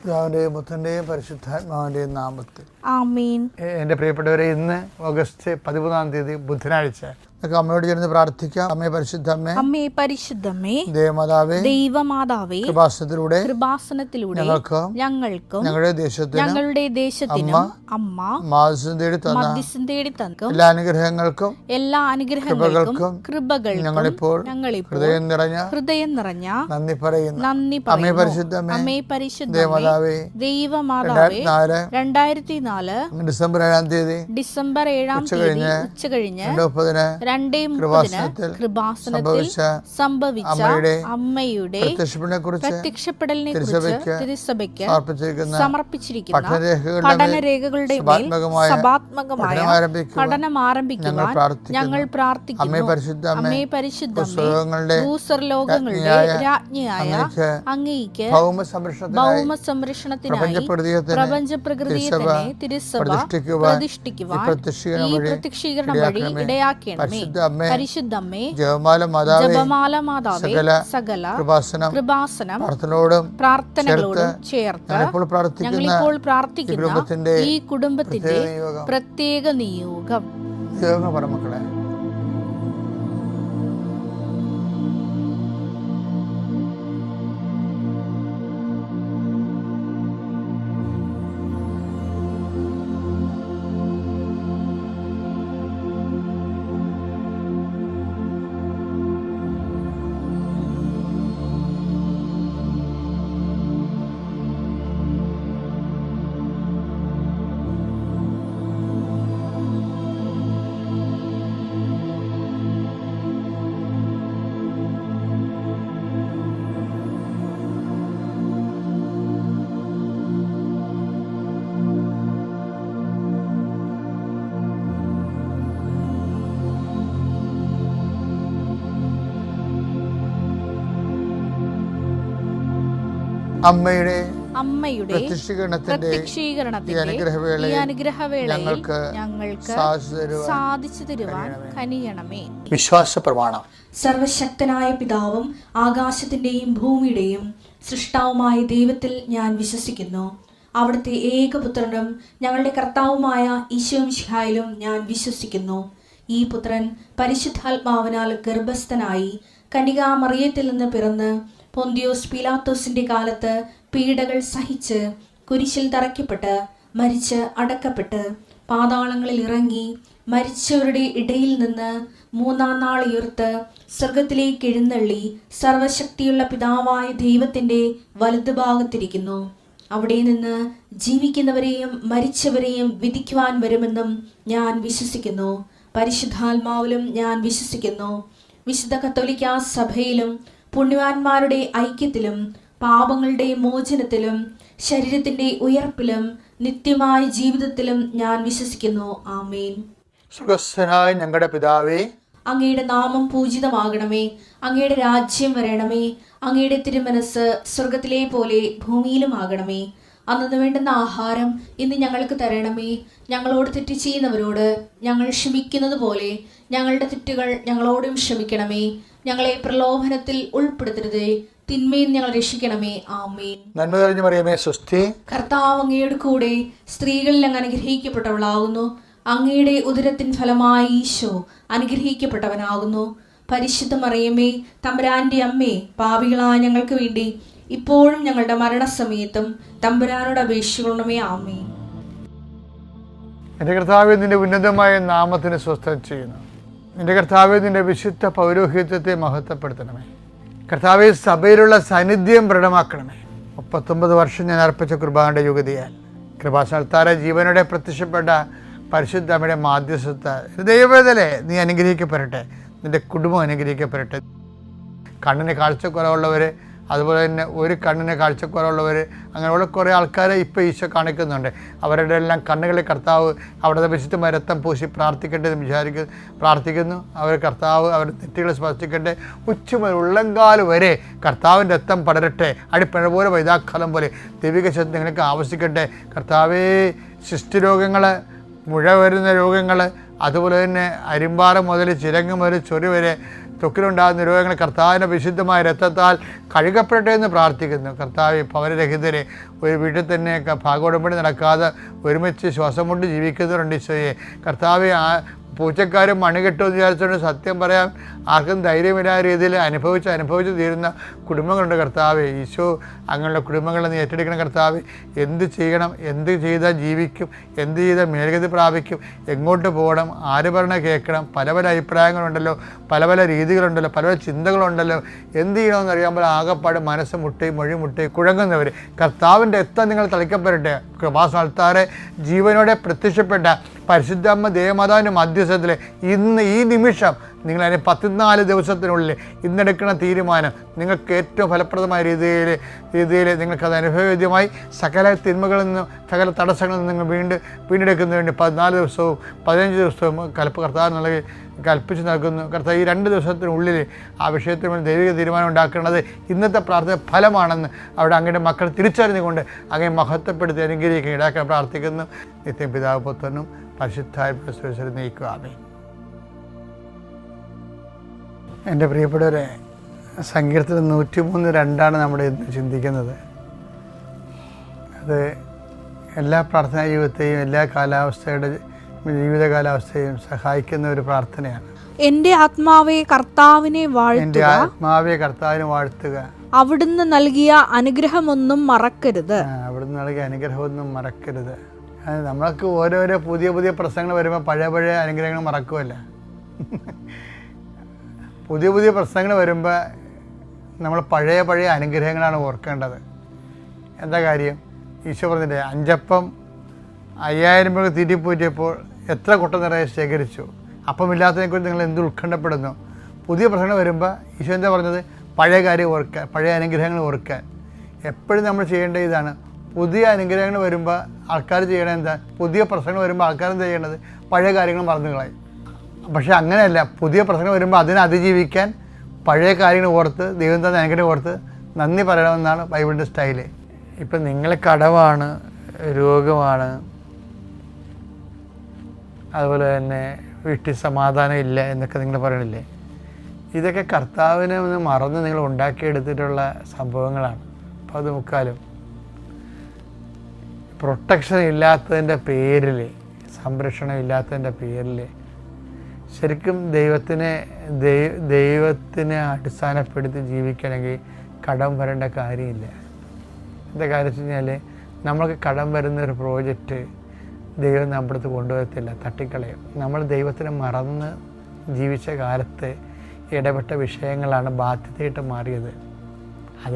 പിതാവിന്റെയും പുത്രന്റെയും പരിശുദ്ധാത്മാവിന്റെയും നാമത്തിൽ ആമേൻ. എൻ്റെ പ്രിയപ്പെട്ടവരെ, ഇന്ന് ഓഗസ്റ്റ് 13 ബുധനാഴ്ച. അമ്മയോട് ചേർന്ന് പ്രാർത്ഥിക്കാം. അമ്മേ പരിശുദ്ധമ്മേ, അമ്മേ പരിശുദ്ധമ്മേ, ദേവമാതാവേ, ദൈവമാതാവേ, കൃപാസനത്തിലൂടെ ഞങ്ങൾക്കും ഞങ്ങളുടെ ദേശത്തിനും അമ്മ മധ്യസ്ഥം തേടി തന്ന എല്ലാ അനുഗ്രഹങ്ങൾക്കും കൃപകൾക്കും ഞങ്ങളിപ്പോൾ ഹൃദയം നിറഞ്ഞ നന്ദി പറയുന്നു. അമ്മേ പരിശുദ്ധമേ, ദൈവമാതാവേ, 2004 ഡിസംബർ 7 ഉച്ചകഴിഞ്ഞ് 2:30 കൃപാസനത്തിൽ സംഭവിച്ച അമ്മയുടെ പ്രത്യക്ഷപ്പെടലിനെ കുറിച്ച് തിരുസഭയ്ക്ക് സമർപ്പിച്ചിരിക്കുന്ന പഠനരേഖകളുടെ മേൽ സഭാത്മകമായ പഠനം ആരംഭിക്കുവാൻ ഞങ്ങൾ പ്രാർത്ഥിക്കുന്നു. അമ്മേ പരിശുദ്ധമേ, ഭൂസ്വർലോകങ്ങളുടെ രാജ്ഞിയായ അങ്ങേയ്ക്ക് ഭൗമ സംരക്ഷണത്തിനായി പ്രപഞ്ച പ്രകൃതിയെ തന്നെ തിരുസഭ പ്രതിഷ്ഠിക്കുവാൻ ഈ പ്രത്യക്ഷീകരണം വഴി ഇടയാക്കണമേ. പരിശുദ്ധമ്മേ, ജപമാല മാതാവേ, സകല കൃപാസനം പ്രാർത്ഥനകളോടും ചേർത്ത് ഞങ്ങളിപ്പോൾ പ്രാർത്ഥിക്കുന്ന ഈ കുടുംബത്തിന്റെ പ്രത്യേക നിയോഗം. മക്കളെ, അമ്മയുടെ പ്രത്യക്ഷീകരണത്തിന്റെ ഈ അനുഗ്രഹവേളയിൽ ഞങ്ങൾക്ക് സാധിച്ചു തരുവാൻ കനിയണമേ. വിശ്വാസ പ്രമാണം. സർവശക്തനായ പിതാവും ആകാശത്തിന്റെയും ഭൂമിയുടെയും സൃഷ്ടാവുമായ ദൈവത്തിൽ ഞാൻ വിശ്വസിക്കുന്നു. അവിടുത്തെ ഏകപുത്രനും ഞങ്ങളുടെ കർത്താവുമായ ഈശോമിശിഹായിലും ഞാൻ വിശ്വസിക്കുന്നു. ഈ പുത്രൻ പരിശുദ്ധാത്മാവിനാൽ ഗർഭസ്ഥനായി കന്യകാമറിയത്തിൽ നിന്ന് പിറന്ന് പൊന്തിയോസ് പീലാത്തോസിന്റെ കാലത്ത് പീഡകൾ സഹിച്ച് കുരിശിൽ തറയ്ക്കപ്പെട്ട് മരിച്ച് അടക്കപ്പെട്ട് പാതാളങ്ങളിൽ ഇറങ്ങി മരിച്ചവരുടെ ഇടയിൽ നിന്ന് 3-ാം നാൾ ഉയർത്ത് സ്വർഗത്തിലേക്ക് എഴുന്നള്ളി സർവശക്തിയുള്ള പിതാവായ ദൈവത്തിന്റെ വലതുഭാഗത്തിരിക്കുന്നു. അവിടെ നിന്ന് ജീവിക്കുന്നവരെയും മരിച്ചവരെയും വിധിക്കുവാൻ വരുമെന്നും ഞാൻ വിശ്വസിക്കുന്നു. പരിശുദ്ധാത്മാവിലും ഞാൻ വിശ്വസിക്കുന്നു. വിശുദ്ധ കത്തോലിക്കാ സഭയിലും പുണ്യവാന്മാരുടെ ഐക്യത്തിലും പാപങ്ങളുടെ മോചനത്തിലും ശരീരത്തിന്റെ ഉയർപ്പിലും നിത്യമായ ജീവിതത്തിലും ഞാൻ വിശ്വസിക്കുന്നു. ആമേൻ. സ്വർഗ്ഗസ്ഥനായ ഞങ്ങളുടെ പിതാവേ, അങ്ങയുടെ നാമം പൂജിതമാകണമേ. അങ്ങയുടെ രാജ്യം വരണമേ. അങ്ങയുടെ തിരുമനസ് സ്വർഗത്തിലെ പോലെ ഭൂമിയിലും ആകണമേ. അന്നു വേണ്ടുന്ന ആഹാരം ഇന്ന് ഞങ്ങൾക്ക് തരണമേ. ഞങ്ങളോട് തെറ്റ് ചെയ്യുന്നവരോട് ഞങ്ങൾ ക്ഷമിക്കുന്നത് പോലെ ഞങ്ങളുടെ തെറ്റുകൾ ഞങ്ങളോടും ക്ഷമിക്കണമേ. ഞങ്ങളെ പ്രലോഭനത്തിൽ ഉൾപ്പെടുത്തരുതേ, തിന്മയിൽ ഞങ്ങൾ രക്ഷിക്കണമേ. ആമേൻ. നന്മ നിറഞ്ഞ മറിയമേ, സ്വസ്തി. കർത്താവ് അങ്ങയുടെ കൂടെ സ്ത്രീകളിൽ അങ്ങ് അനുഗ്രഹിക്കപ്പെട്ടവളാകുന്നു. അങ്ങയുടെ ഉദരത്തിൻ ഫലമായി ഈശോ അനുഗ്രഹിക്കപ്പെട്ടവനാകുന്നു. പരിശുദ്ധ മറിയമേ, തമ്പുരാന്റെ അമ്മേ, പാപികളായ ഞങ്ങൾക്ക് വേണ്ടി ഇപ്പോഴും ഞങ്ങളുടെ മരണസമയത്തും തമ്പുരാനോട് അപേക്ഷിക്കണമേ. ആമേൻ. എൻ്റെ കർത്താവേ, നിന്റെ ഉന്നതമായ നാമത്തിന് സ്വസ്ഥം ചെയ്യുന്നു. എൻ്റെ കർത്താവേ, നിന്റെ വിശുദ്ധ പൗരോഹിത്യത്തെ മഹത്വപ്പെടുത്തണമേ. കർത്താവേ, സഭയിലുള്ള സാന്നിധ്യം ദൃഢമാക്കണമേ. 39 വർഷം ഞാൻ അർപ്പിച്ച കുർബാനയുടെ യുഗതിയാൽ കൃപാസനത്താര ജീവനോടെ പ്രത്യക്ഷപ്പെട്ട പരിശുദ്ധ അമ്മയുടെ മാധ്യസ്ഥത ദൈവവേദലേ നീ അനുഗ്രഹിക്കപ്പെടട്ടെ. നിൻ്റെ കുടുംബം അനുഗ്രഹിക്കപ്പെടട്ടെ. കണ്ണിന് കാഴ്ചക്കുറവുള്ളവർ, അതുപോലെ തന്നെ ഒരു കണ്ണിന് കാഴ്ചക്കുറവുള്ളവർ, അങ്ങനെയുള്ള കുറേ ആൾക്കാരെ ഇപ്പോൾ ഈശോ കാണിക്കുന്നുണ്ട്. അവരുടെ എല്ലാം കണ്ണുകളിൽ കർത്താവ് അവിടുത്തെ വിശുദ്ധമായ രക്തം പൂശി പ്രാർത്ഥിക്കട്ടെ എന്ന് പ്രാർത്ഥിക്കുന്നു. അവർ കർത്താവ് അവരുടെ തെറ്റുകൾ സ്പർശിക്കട്ടെ. ഉച്ച മുതൽ ഉള്ളങ്കാല് വരെ കർത്താവിൻ്റെ രക്തം പടരട്ടെ. അടിപ്പഴ പോലെ വൈതാക്കാലം പോലെ ദൈവിക ശക്തി നിങ്ങൾക്ക് ആവശ്യിക്കട്ടെ. കർത്താവേ, ശിഷ്ടരോഗങ്ങൾ, മുഴ വരുന്ന രോഗങ്ങൾ, അതുപോലെ തന്നെ അരിമ്പാറ മുതൽ ചിരങ്ങ് മുതൽ ചൊറി വരെ ത്വക്കിലുണ്ടാകുന്ന രോഗങ്ങൾ കർത്താവിൻ്റെ വിശുദ്ധമായ രക്തത്താൽ കഴുകപ്പെടട്ടെ എന്ന് പ്രാർത്ഥിക്കുന്നു. കർത്താവ് ഭവനരഹിതരെ ഒരു വീട്ടിൽ തന്നെ ഭാഗോടമ്പടി നടക്കാതെ ഒരുമിച്ച് ശ്വാസം കൊണ്ട് ജീവിക്കുന്നവരുണ്ട് ഈശോയെ. കർത്താവ് പൂച്ചക്കാരും മണികെട്ടുമെന്ന് വിചാരിച്ചുകൊണ്ട് സത്യം പറയാൻ ആർക്കും ധൈര്യമില്ലാത്ത രീതിയിൽ അനുഭവിച്ച് തീരുന്ന കുടുംബങ്ങളുണ്ട് കർത്താവ്. ഈശോ അങ്ങനെയുള്ള കുടുംബങ്ങളെ നീ ഏറ്റെടുക്കണം കർത്താവ്. എന്ത് ചെയ്യണം, എന്ത് ചെയ്താൽ ജീവിക്കും, എന്ത് ചെയ്താൽ മേൽഗതി പ്രാപിക്കും, എങ്ങോട്ട് പോകണം, ആര് പറഞ്ഞാൽ കേൾക്കണം, പല പല അഭിപ്രായങ്ങളുണ്ടല്ലോ, പല പല രീതികളുണ്ടല്ലോ, പല പല ചിന്തകളുണ്ടല്ലോ. എന്ത് ചെയ്യണമെന്ന് അറിയാമ്പോൾ ആകെപ്പാട് മനസ്സ് മുട്ടി മൊഴി മുട്ടി കുഴങ്ങുന്നവർ കർത്താവിൻ്റെ എത്താൻ നിങ്ങൾ തളിക്കപ്പെടട്ടെ. കൃപാസ്ഥാനത്താറെ ജീവനോടെ പ്രത്യക്ഷപ്പെട്ട പരിശുദ്ധമ്മ ദേവമാതാവിൻ്റെ മധ്യസ്ഥത്തിൽ ഇന്ന് ഈ നിമിഷം നിങ്ങളതിന് 14 ദിവസത്തിനുള്ളിൽ ഇന്നെടുക്കുന്ന തീരുമാനം നിങ്ങൾക്ക് ഏറ്റവും ഫലപ്രദമായ രീതിയിൽ നിങ്ങൾക്കത് അനുഭവവേദ്യമായി സകല തിന്മകളിൽ നിന്നും സകല തടസ്സങ്ങളിൽ നിന്ന് നിങ്ങൾ വീണ്ടെടുക്കുന്നതിന് വേണ്ടി 14 ദിവസവും 15 ദിവസവും കർത്താവ് നൽകി കൽപ്പിച്ച് നൽകുന്നു. കർത്താവ് ഈ 2 ദിവസത്തിനുള്ളിൽ ആ വിഷയത്തിൽ ദൈവിക തീരുമാനം ഉണ്ടാക്കുന്നത് ഇന്നത്തെ പ്രാർത്ഥന ഫലമാണെന്ന് അവിടെ അങ്ങയുടെ മക്കൾ തിരിച്ചറിഞ്ഞുകൊണ്ട് അങ്ങനെ മഹത്വപ്പെടുത്തി അനുഗ്രഹിക്കുക ഇടാക്കാൻ പ്രാർത്ഥിക്കുന്നു. നിത്യം പിതാവ് പുത്രനും പരിശുദ്ധാത്മാവും നയിക്കുക. ആമേൻ. എൻ്റെ പ്രിയപ്പെട്ടവരെ, സങ്കീർത്തനം 103:2 നമ്മുടെ ഇന്ന് ചിന്തിക്കുന്നത്. അത് എല്ലാ പ്രാർത്ഥനാ ജീവിതത്തെയും എല്ലാ ജീവിത കാലാവസ്ഥയും സഹായിക്കുന്ന ഒരു പ്രാർത്ഥനയാണ്. എൻ്റെ ആത്മാവെ കർത്താവിനെ വാഴ്ത്തുക, അവിടുന്ന് നൽകിയ അനുഗ്രഹമൊന്നും മറക്കരുത്. നമ്മൾക്ക് ഓരോരോ പുതിയ പുതിയ പ്രശ്നങ്ങൾ വരുമ്പോൾ പഴയ അനുഗ്രഹങ്ങൾ മറക്കുമല്ല. പുതിയ പുതിയ പ്രശ്നങ്ങൾ വരുമ്പോൾ നമ്മൾ പഴയ അനുഗ്രഹങ്ങളാണ് ഓർക്കേണ്ടത്. എന്താ കാര്യം? ഈശോ പറഞ്ഞില്ലേ, 5 അപ്പം 5000 പേർക്ക് തീറ്റിപ്പോറ്റിയപ്പോൾ എത്ര കുട്ട നിറയെ ശേഖരിച്ചു. അപ്പമില്ലാത്തതിനെക്കുറിച്ച് നിങ്ങൾ എന്ത് ഉത്കണ്ഠപ്പെടുന്നു? പുതിയ പ്രശ്നങ്ങൾ വരുമ്പോൾ ഈശോ എന്താ പറഞ്ഞത്? പഴയ കാര്യം ഓർക്കാൻ, പഴയ അനുഗ്രഹങ്ങൾ ഓർക്കാൻ. എപ്പോഴും നമ്മൾ ചെയ്യേണ്ട ഇതാണ്. പുതിയ അനുഗ്രഹങ്ങൾ വരുമ്പോൾ ആൾക്കാർ ചെയ്യണത് എന്താ? പുതിയ പ്രശ്നങ്ങൾ വരുമ്പോൾ ആൾക്കാർ എന്താ ചെയ്യേണ്ടത്? പഴയ കാര്യങ്ങൾ മറന്നു കളയും. പക്ഷെ അങ്ങനെയല്ല. പുതിയ പ്രശ്നങ്ങൾ വരുമ്പോൾ അതിനെ അതിജീവിക്കാൻ പഴയ കാര്യങ്ങൾ ഓർത്ത് ദൈവം തന്നെ അനുഗ്രഹം ഓർത്ത് നന്ദി പറയണമെന്നാണ് ബൈബിളിൻ്റെ സ്റ്റൈല്. ഇപ്പം നിങ്ങൾ കടമാണ്, രോഗമാണ്, അതുപോലെ തന്നെ വീട്ടിൽ സമാധാനം ഇല്ല എന്നൊക്കെ നിങ്ങൾ പറയണില്ലേ? ഇതൊക്കെ കർത്താവിനെ ഒന്ന് മറന്ന് നിങ്ങൾ ഉണ്ടാക്കിയെടുത്തിട്ടുള്ള സംഭവങ്ങളാണ്. അപ്പോൾ അത് മുക്കാലും പ്രൊട്ടക്ഷൻ ഇല്ലാത്തതിൻ്റെ പേരിൽ, സംരക്ഷണം ഇല്ലാത്തതിൻ്റെ പേരിൽ ശരിക്കും ദൈവത്തിനെ അടിസ്ഥാനപ്പെടുത്തി ജീവിക്കണമെങ്കിൽ കടം വരേണ്ട കാര്യമില്ല. എന്താ കാര്യം വെച്ച് കഴിഞ്ഞാൽ നമ്മൾക്ക് കടം വരുന്ന ഒരു പ്രോജക്റ്റ് ദൈവം നമ്മുടെ അടുത്ത് കൊണ്ടുവരത്തില്ല, തട്ടിക്കളയും. നമ്മൾ ദൈവത്തിനെ മറന്ന് ജീവിച്ച കാലത്ത് ഇടപെട്ട വിഷയങ്ങളാണ് ബാധ്യതയായിട്ട് മാറിയത്. അത്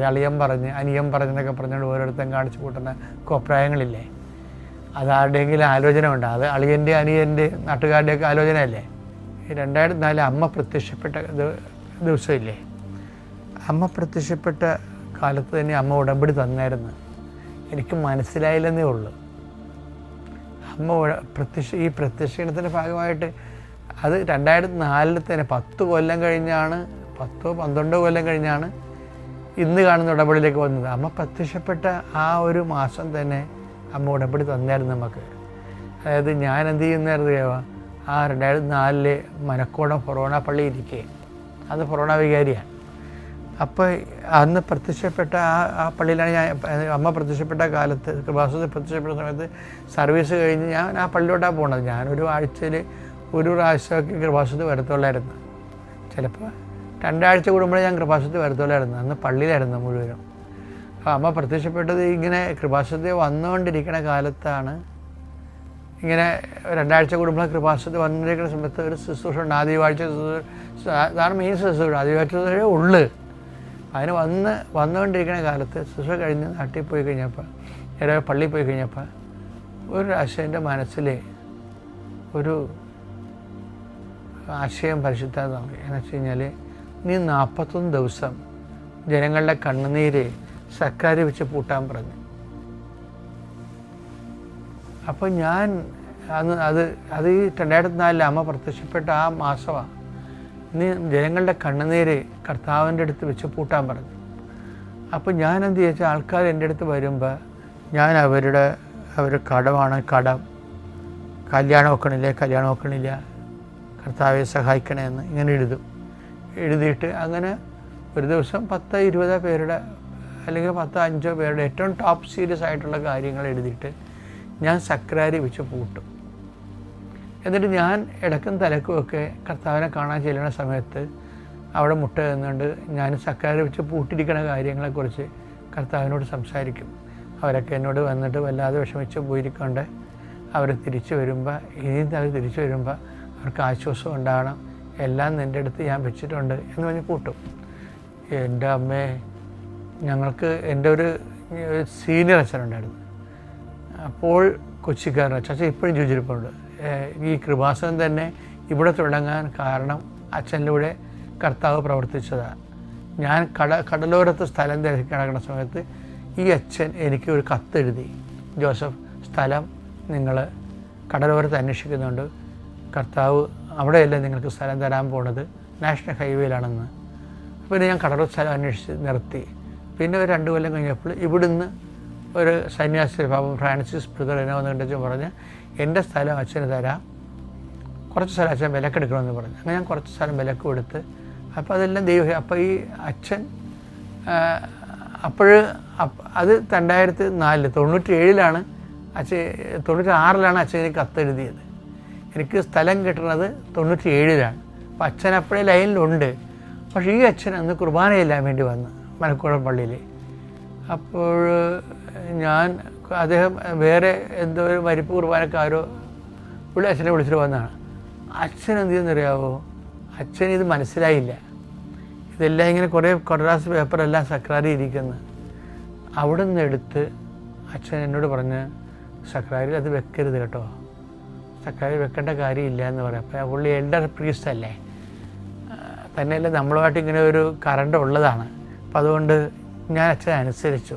അനിയൻ പറഞ്ഞെന്നൊക്കെ പറഞ്ഞുകൊണ്ട് ഓരോരുത്തരും കാണിച്ചു കൂട്ടുന്ന കോപ്രായങ്ങളില്ലേ? അത് ആരുടെയെങ്കിലും ആലോചന ഉണ്ട്. അത് അളിയൻ്റെ അനിയൻ്റെ നാട്ടുകാരുടെയൊക്കെ ആലോചനയല്ലേ? 2004 അമ്മ പ്രത്യക്ഷപ്പെട്ട ദിവസമില്ലേ? അമ്മ പ്രത്യക്ഷപ്പെട്ട കാലത്ത് തന്നെ അമ്മ ഉടമ്പടി തന്നായിരുന്നു. എനിക്ക് മനസ്സിലായില്ലെന്നേ ഉള്ളൂ. അമ്മ ഈ പ്രത്യക്ഷണത്തിൻ്റെ ഭാഗമായിട്ട് അത് 2004 തന്നെ 10 കൊല്ലം കഴിഞ്ഞാണ്, 10-12 കൊല്ലം കഴിഞ്ഞാണ് ഇന്ന് കാണുന്ന ഉടമ്പടിയിലേക്ക് വന്നത്. അമ്മ പ്രത്യക്ഷപ്പെട്ട ആ ഒരു മാസം തന്നെ അമ്മ ഉടമ്പടി തന്നായിരുന്നു നമുക്ക്. അതായത് ഞാൻ എന്ത് ചെയ്യുന്നറിയാമോ? ആ 2004 മനക്കോടം ഫൊറോണ പള്ളി ഇരിക്കേ, അത് ഫൊറോണ വികാരിയാണ്. അപ്പോൾ അന്ന് പ്രത്യക്ഷപ്പെട്ട ആ പള്ളിയിലാണ് അമ്മ പ്രത്യക്ഷപ്പെട്ട കാലത്ത്, കൃപാസനത്തിൽ പ്രത്യക്ഷപ്പെട്ട സമയത്ത് സർവീസ് കഴിഞ്ഞ് ഞാൻ ആ പള്ളിയിലോട്ടാണ് പോകണത്. ഞാനൊരു ആഴ്ചയിൽ ഒരു പ്രാവശ്യമൊക്കെ കൃപാസനത്തിൽ വരത്തുള്ളായിരുന്നു. ചിലപ്പോൾ 2 ആഴ്ച കൂടുമ്പോഴേ ഞാൻ കൃപാസനത്തിൽ വരത്തുള്ളായിരുന്നു. അന്ന് പള്ളിയിലായിരുന്നു മുഴുവനും. അപ്പോൾ അമ്മ പ്രത്യക്ഷപ്പെട്ടത് ഇങ്ങനെ കൃപാസനത്തിൽ വന്നുകൊണ്ടിരിക്കുന്ന കാലത്താണ്. ഇങ്ങനെ 2 ആഴ്ച കൂടുമ്പോൾ കൃപാസനത്തിൽ വന്നിരിക്കുന്ന സമയത്ത് ഒരു ശുശ്രൂഷ ഉണ്ട്. ആദ്യവാഴ്ച അതാണ് മെയിൻ ശുശ്രൂഷ. ആദ്യവാഴ്ച ഉള്ളു. അതിന് വന്നുകൊണ്ടിരിക്കുന്ന കാലത്ത് ശുശ്രൂഷ കഴിഞ്ഞ് നാട്ടിൽ പോയി കഴിഞ്ഞപ്പോൾ, പള്ളിയിൽ പോയി കഴിഞ്ഞപ്പോൾ ഒരു പ്രാവശ്യം എൻ്റെ മനസ്സിൽ ഒരു ആശയം പരിശുദ്ധാത്മാവ് എന്ന് വെച്ച് കഴിഞ്ഞാൽ, നീ 41 ദിവസം ജനങ്ങളുടെ കണ്ണുനീര് സർക്കാർ വെച്ച് പൂട്ടാൻ പറഞ്ഞു. അപ്പോൾ ഞാൻ അത് ഈ 2004 അമ്മ പ്രത്യക്ഷപ്പെട്ട ആ മാസമാണ്. നീ ജനങ്ങളുടെ കണ്ണുനീര് കർത്താവിൻ്റെ അടുത്ത് വെച്ച് പൂട്ടാൻ പറഞ്ഞു. അപ്പോൾ ഞാൻ എന്ത് ചോദിച്ചാൽ, ആൾക്കാർ എൻ്റെ അടുത്ത് വരുമ്പോൾ ഞാൻ അവർ കടമാണ്, കല്യാണം വെക്കണില്ല, കർത്താവെ സഹായിക്കണമെന്ന് ഇങ്ങനെ എഴുതും. എഴുതിയിട്ട് അങ്ങനെ ഒരു ദിവസം 10-20 പേരുടെ അല്ലെങ്കിൽ 10-5 പേരുടെ ഏറ്റവും ടോപ്പ് സീരിയസ് ആയിട്ടുള്ള കാര്യങ്ങൾ എഴുതിയിട്ട് ഞാൻ സക്രാരി വെച്ച് പൂട്ടും. എന്നിട്ട് ഞാൻ ഇടക്കും തലക്കുമൊക്കെ കർത്താവിനെ കാണാൻ ചെല്ലുന്ന സമയത്ത് അവിടെ മുട്ട നിന്നുകൊണ്ട് ഞാൻ സക്രാരി വെച്ച് പൂട്ടിയിരിക്കുന്ന കാര്യങ്ങളെക്കുറിച്ച് കർത്താവിനോട് സംസാരിക്കും. അവരൊക്കെ എന്നോട് വന്നിട്ട് വല്ലാതെ വിഷമിച്ച് പോയിരിക്കൊണ്ട് അവർ തിരിച്ചു വരുമ്പോൾ അവർക്ക് ആശ്വാസം ഉണ്ടാകണം, എല്ലാം നിൻ്റെ അടുത്ത് ഞാൻ വെച്ചിട്ടുണ്ട് എന്ന് പറഞ്ഞ് പൂട്ടും. എൻ്റെ അമ്മേ, ഞങ്ങൾക്ക് എൻ്റെ ഒരു സീനിയർ അച്ഛനുണ്ടായിരുന്നു. അപ്പോൾ കൊച്ചിക്കാരൻ അച്ഛൻ ഇപ്പോഴും ജീവിച്ചിരിപ്പുണ്ട്. ഈ കൃപാസനം തന്നെ ഇവിടെ തുടങ്ങാൻ കാരണം അച്ഛനിലൂടെ കർത്താവ് പ്രവർത്തിച്ചതാണ്. ഞാൻ കടലോരത്ത് സ്ഥലം തിരക്കി കിടക്കുന്ന സമയത്ത് ഈ അച്ഛൻ എനിക്ക് ഒരു കത്തെഴുതി, ജോസഫ്, സ്ഥലം നിങ്ങൾ കടലോരത്ത് അന്വേഷിക്കുന്നുണ്ട്, കർത്താവ് അവിടെയല്ലേ നിങ്ങൾക്ക് സ്ഥലം തരാൻ പോണത്, നാഷണൽ ഹൈവേയിലാണെന്ന്. പിന്നെ ഞാൻ കടലോര സ്ഥലം അന്വേഷിച്ച് നിർത്തി. പിന്നെ ഒരു 2 കൊല്ലം കഴിഞ്ഞപ്പോൾ ഇവിടുന്ന് ഒരു സന്യാസി പാപം ഫ്രാൻസിസ് ബ്രദർ എന്നെ വന്നിട്ട് പറഞ്ഞ് എൻ്റെ സ്ഥലം അച്ഛന് തരാം, കുറച്ച് സ്ഥലം അച്ഛൻ വിലക്കെടുക്കണമെന്ന് പറഞ്ഞു. അങ്ങനെ ഞാൻ കുറച്ച് സ്ഥലം വിലക്ക് കൊടുത്ത്, അപ്പോൾ അതെല്ലാം അപ്പോൾ ഈ അച്ഛൻ അത് 2004 97-ലാണ് അച്ഛൻ 96-ലാണ് അച്ഛൻ എനിക്ക് കത്തെഴുതിയത്. എനിക്ക് സ്ഥലം കിട്ടുന്നത് 97-ലാണ്. അപ്പോൾ അച്ഛൻ അപ്പോഴേ ലൈനിലുണ്ട്. പക്ഷേ ഈ അച്ഛൻ അന്ന് കുർബാനയെല്ലാൻ വേണ്ടി വന്ന് മലക്കുളം പള്ളിയിൽ. അപ്പോൾ അദ്ദേഹം വേറെ എന്തോ ഒരു മരിപ്പ് കുർബാനക്കാരോ അച്ഛനെ വിളിച്ചിട്ട് വന്നതാണ്. അച്ഛൻ എന്ത് ചെയ്യുന്നറിയാവോ, അച്ഛൻ ഇത് മനസ്സിലായില്ല. ഇതെല്ലാം ഇങ്ങനെ കുറേ കടലാസ് പേപ്പറെല്ലാം സക്രാരി ഇരിക്കുന്നു. അവിടെ നിന്ന് എടുത്ത് അച്ഛൻ എന്നോട് പറഞ്ഞ്, സക്രാരിയിൽ അത് വെക്കരുത് കേട്ടോ, സക്രാരി വെക്കേണ്ട കാര്യമില്ല എന്ന് പറയാം. അപ്പോൾ പുള്ളി എൽഡർ പ്രീസ്റ്റ് അല്ലേ, തന്നെയല്ല നമ്മളുമായിട്ട് ഇങ്ങനെ ഒരു കറണ്ട് ഉള്ളതാണ്. അപ്പം അതുകൊണ്ട് ഞാൻ അച്ഛനെ അനുസരിച്ചു.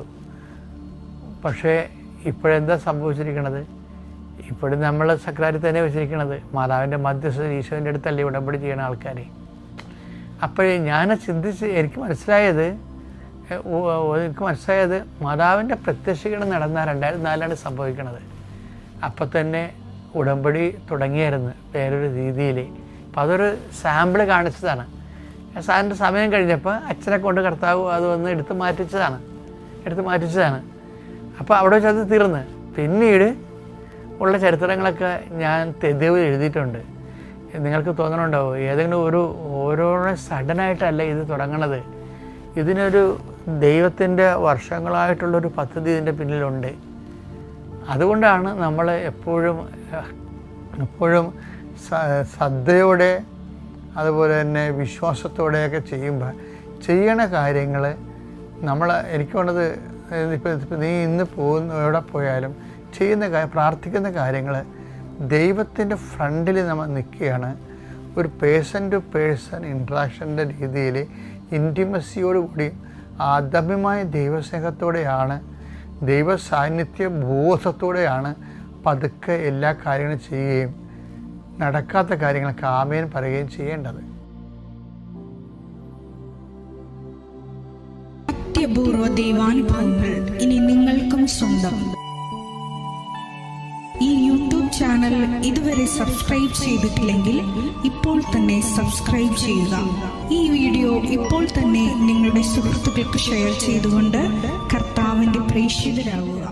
പക്ഷേ ഇപ്പോഴെന്താ സംഭവിച്ചിരിക്കണത്, ഇപ്പോഴും നമ്മൾ സക്രാരി തന്നെ വെച്ചിരിക്കണത് മാതാവിൻ്റെ മധ്യസ്ഥ ഈശോൻ്റെ അടുത്തല്ലേ ഉടമ്പടി ചെയ്യണ ആൾക്കാർ. അപ്പോഴേ ഞാൻ ചിന്തിച്ച് എനിക്ക് മനസ്സിലായത് മാതാവിൻ്റെ പ്രത്യക്ഷീകരണം നടന്ന 2004-ലാണ് സംഭവിക്കണത്. അപ്പം തന്നെ ഉടമ്പടി തുടങ്ങിയായിരുന്നു വേറൊരു രീതിയിൽ. അപ്പം അതൊരു സാമ്പിൾ കാണിച്ചതാണ്. സാറിൻ്റെ സമയം കഴിഞ്ഞപ്പോൾ അച്ഛനെ കൊണ്ട് കർത്താവ് അത് വന്ന് എടുത്ത് മാറ്റിച്ചതാണ്. അപ്പോൾ അവിടെ വെച്ച് അത് തീർന്ന്. പിന്നീട് ഉള്ള ചരിത്രങ്ങളൊക്കെ ഞാൻ തെരുവ് എഴുതിയിട്ടുണ്ട്. നിങ്ങൾക്ക് തോന്നണുണ്ടാവും ഏതെങ്കിലും ഓരോരോ സഡനായിട്ടല്ല ഇത് തുടങ്ങണത്. ഇതിനൊരു ദൈവത്തിൻ്റെ വർഷങ്ങളായിട്ടുള്ളൊരു പദ്ധതി ഇതിൻ്റെ പിന്നിലുണ്ട്. അതുകൊണ്ടാണ് നമ്മൾ എപ്പോഴും ശ്രദ്ധയോടെ അതുപോലെ തന്നെ വിശ്വാസത്തോടെയൊക്കെ ചെയ്യണ കാര്യങ്ങൾ എനിക്ക് വേണ്ടത്. ഇപ്പം നീ ഇന്ന് എവിടെ പോയാലും പ്രാർത്ഥിക്കുന്ന കാര്യങ്ങൾ ദൈവത്തിൻ്റെ ഫ്രണ്ടിൽ നമ്മൾ നിൽക്കുകയാണ്. ഒരു പേഴ്സൺ ടു പേഴ്സൺ ഇൻട്രാക്ഷൻ്റെ രീതിയിൽ ഇൻറ്റിമസിയോടുകൂടി ആദമ്യമായ ദൈവസ്നേഹത്തോടെയാണ്, ദൈവ സാന്നിധ്യ ബോധത്തോടെയാണ് പതുക്കെ എല്ലാ കാര്യങ്ങളും ചെയ്യുകയും നടക്കാത്ത കാര്യങ്ങൾക്ക് ആമേൻ പറയുകയും ചെയ്യേണ്ടത്. അത്യപൂർവ ദൈവാനുഭവങ്ങൾ ഇനി നിങ്ങൾക്കും സ്വന്തം. ഈ യൂട്യൂബ് ചാനൽ ഇതുവരെ സബ്സ്ക്രൈബ് ചെയ്തിട്ടില്ലെങ്കിൽ ഇപ്പോൾ തന്നെ സബ്സ്ക്രൈബ് ചെയ്യുക. ഈ വീഡിയോ ഇപ്പോൾ തന്നെ നിങ്ങളുടെ സുഹൃത്തുക്കൾക്ക് ഷെയർ ചെയ്തുകൊണ്ട് കർത്താവിൻ്റെ പ്രേക്ഷിതരാകുക.